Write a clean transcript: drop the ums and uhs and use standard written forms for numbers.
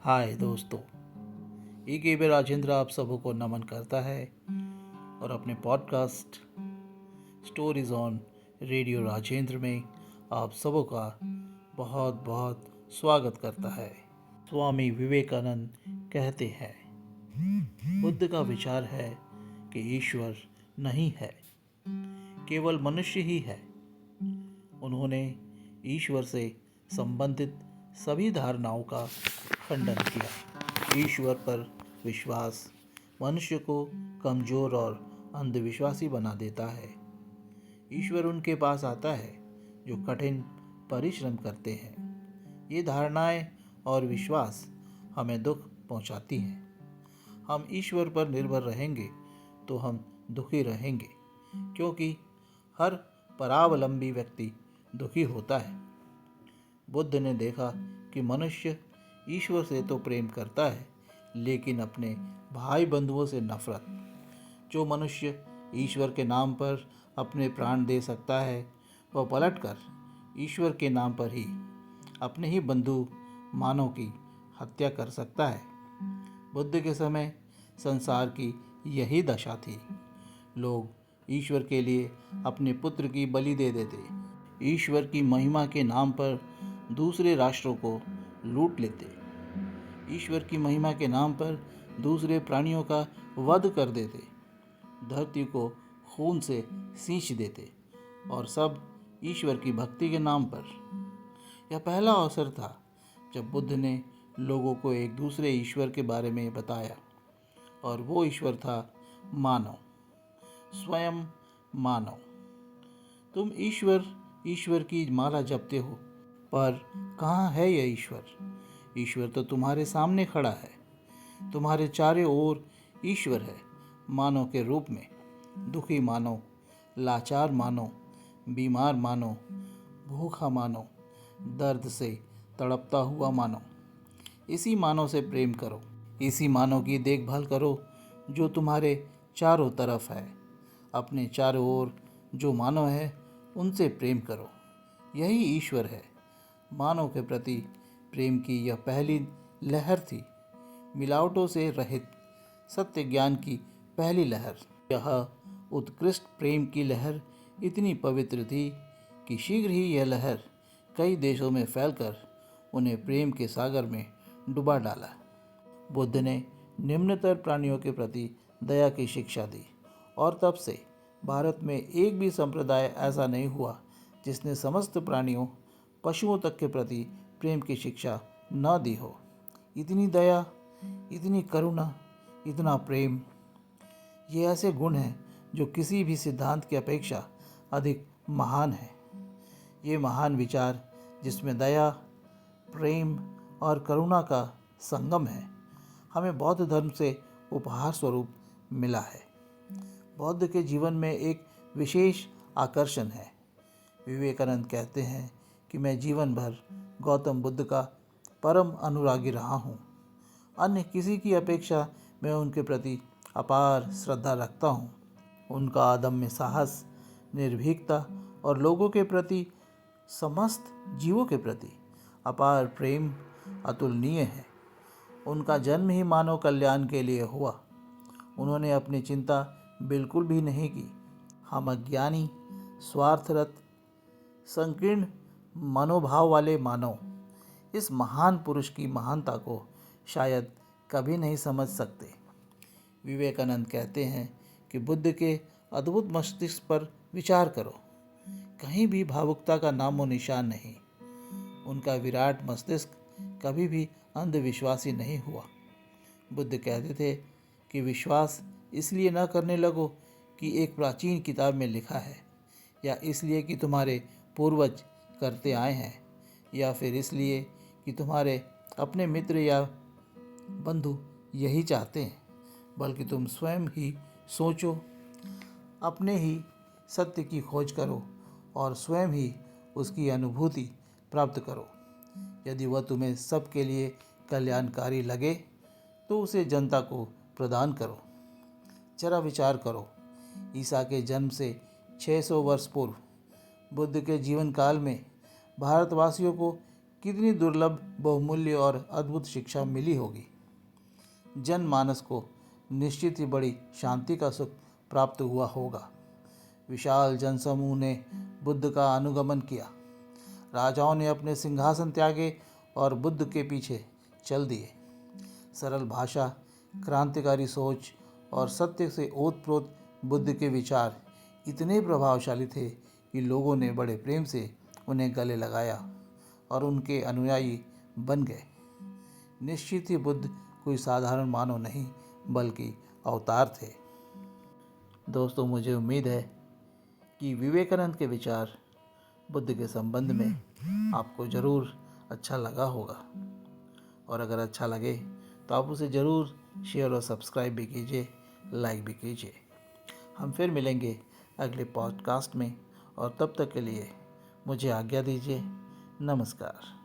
हाय दोस्तों, के राजेंद्र आप सबों को नमन करता है और अपने podcast stories on radio Rajendra में आप सबों का बहुत बहुत स्वागत करता है। स्वामी विवेकानंद कहते हैं, बुद्ध का विचार है कि ईश्वर नहीं है, केवल मनुष्य ही है। उन्होंने ईश्वर से संबंधित सभी धारणाओं का खंडन किया। ईश्वर पर विश्वास मनुष्य को कमजोर और अंधविश्वासी बना देता है। ईश्वर उनके पास आता है जो कठिन परिश्रम करते हैं। ये धारणाएं और विश्वास हमें दुख पहुंचाती हैं। हम ईश्वर पर निर्भर रहेंगे तो हम दुखी रहेंगे, क्योंकि हर परावलंबी व्यक्ति दुखी होता है। बुद्ध ने देखा कि मनुष्य ईश्वर से तो प्रेम करता है, लेकिन अपने भाई बंधुओं से नफरत। जो मनुष्य ईश्वर के नाम पर अपने प्राण दे सकता है, वह पलटकर ईश्वर के नाम पर ही अपने ही बंधु मानव की हत्या कर सकता है। बुद्ध के समय संसार की यही दशा थी। लोग ईश्वर के लिए अपने पुत्र की बलि दे देते, ईश्वर की महिमा के नाम पर दूसरे राष्ट्रों को लूट लेते, ईश्वर की महिमा के नाम पर दूसरे प्राणियों का वध कर देते, धरती को खून से सींच देते, और सब ईश्वर की भक्ति के नाम पर। यह पहला अवसर था जब बुद्ध ने लोगों को एक दूसरे ईश्वर के बारे में बताया, और वो ईश्वर था मानव, स्वयं मानव। तुम ईश्वर की माला जपते हो, पर कहाँ है यह ईश्वर? ईश्वर तो तुम्हारे सामने खड़ा है, तुम्हारे चारों ओर ईश्वर है, मानव के रूप में। दुखी मानो, लाचार मानो, बीमार मानो, भूखा मानो, दर्द से तड़पता हुआ मानो। इसी मानव से प्रेम करो, इसी मानव की देखभाल करो जो तुम्हारे चारों तरफ है। अपने चारों ओर जो मानव है, उनसे प्रेम करो। यही ईश्वर है। मानव के प्रति प्रेम की यह पहली लहर थी, मिलावटों से रहित सत्य ज्ञान की पहली लहर। यह उत्कृष्ट प्रेम की लहर इतनी पवित्र थी कि शीघ्र ही यह लहर कई देशों में फैलकर उन्हें प्रेम के सागर में डुबा डाला। बुद्ध ने निम्नतर प्राणियों के प्रति दया की शिक्षा दी, और तब से भारत में एक भी संप्रदाय ऐसा नहीं हुआ जिसने समस्त प्राणियों, पशुओं तक के प्रति प्रेम की शिक्षा न दी हो। इतनी दया, इतनी करुणा, इतना प्रेम, ये ऐसे गुण हैं जो किसी भी सिद्धांत की अपेक्षा अधिक महान है। ये महान विचार जिसमें दया, प्रेम और करुणा का संगम है, हमें बौद्ध धर्म से उपहार स्वरूप मिला है। बौद्ध के जीवन में एक विशेष आकर्षण है। विवेकानंद कहते हैं कि मैं जीवन भर गौतम बुद्ध का परम अनुरागी रहा हूँ। अन्य किसी की अपेक्षा मैं उनके प्रति अपार श्रद्धा रखता हूँ। उनका अदम्य साहस, निर्भीकता और लोगों के प्रति, समस्त जीवों के प्रति अपार प्रेम अतुलनीय है। उनका जन्म ही मानव कल्याण के लिए हुआ। उन्होंने अपनी चिंता बिल्कुल भी नहीं की। हम अज्ञानी, स्वार्थरत, संकीर्ण मनोभाव वाले मानव इस महान पुरुष की महानता को शायद कभी नहीं समझ सकते। विवेकानंद कहते हैं कि बुद्ध के अद्भुत मस्तिष्क पर विचार करो, कहीं भी भावुकता का नामो निशान नहीं। उनका विराट मस्तिष्क कभी भी अंधविश्वासी नहीं हुआ। बुद्ध कहते थे कि विश्वास इसलिए न करने लगो कि एक प्राचीन किताब में लिखा है, या इसलिए कि तुम्हारे पूर्वज करते आए हैं, या फिर इसलिए कि तुम्हारे अपने मित्र या बंधु यही चाहते हैं, बल्कि तुम स्वयं ही सोचो, अपने ही सत्य की खोज करो और स्वयं ही उसकी अनुभूति प्राप्त करो। यदि वह तुम्हें सबके लिए कल्याणकारी लगे तो उसे जनता को प्रदान करो। जरा विचार करो, ईसा के जन्म से 600 वर्ष पूर्व बुद्ध के जीवन काल में भारतवासियों को कितनी दुर्लभ, बहुमूल्य और अद्भुत शिक्षा मिली होगी। जनमानस को निश्चित ही बड़ी शांति का सुख प्राप्त हुआ होगा। विशाल जनसमूह ने बुद्ध का अनुगमन किया। राजाओं ने अपने सिंहासन त्यागे और बुद्ध के पीछे चल दिए। सरल भाषा, क्रांतिकारी सोच और सत्य से ओतप्रोत बुद्ध के विचार इतने प्रभावशाली थे कि लोगों ने बड़े प्रेम से उन्हें गले लगाया और उनके अनुयायी बन गए। निश्चित ही बुद्ध कोई साधारण मानव नहीं बल्कि अवतार थे। दोस्तों, मुझे उम्मीद है कि विवेकानंद के विचार बुद्ध के संबंध में आपको ज़रूर अच्छा लगा होगा, और अगर अच्छा लगे तो आप उसे ज़रूर शेयर और सब्सक्राइब भी कीजिए, लाइक भी कीजिए। हम फिर मिलेंगे अगले पॉडकास्ट में, और तब तक के लिए मुझे आज्ञा दीजिए। नमस्कार।